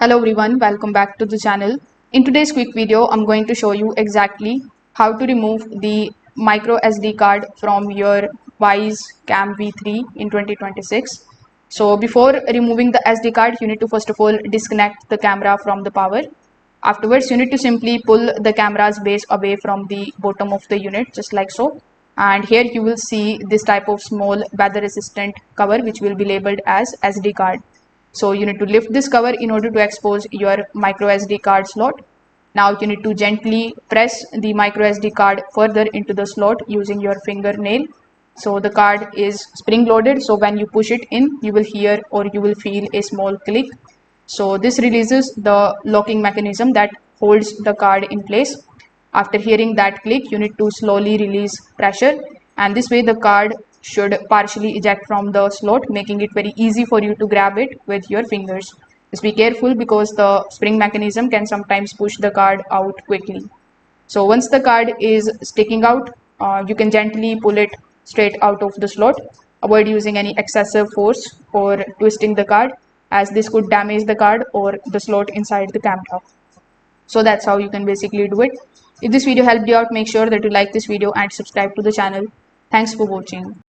Hello everyone, welcome back to the channel. In today's quick video, I'm going to show you exactly how to remove the micro SD card from your Wyze Cam V3 in 2026. So before removing the SD card, you need to first of all disconnect the camera from the power. Afterwards, you need to simply pull the camera's base away from the bottom of the unit, just like so. And here you will see this type of small weather resistant cover, which will be labeled as SD card. So you need to lift this cover in order to expose your micro SD card slot. Now you need to gently press the micro SD card further into the slot using your fingernail. So the card is spring loaded. So when you push it in, you will hear or you will feel a small click. So this releases the locking mechanism that holds the card in place. After hearing that click, you need to slowly release pressure, and this way the card should partially eject from the slot, making it very easy for you to grab it with your fingers. Just be careful because the spring mechanism can sometimes push the card out quickly. So once the card is sticking out, you can gently pull it straight out of the slot. Avoid using any excessive force or twisting the card, as this could damage the card or the slot inside the camera. So that's how you can basically do it. If this video helped you out, make sure that you like this video and subscribe to the channel. Thanks for watching.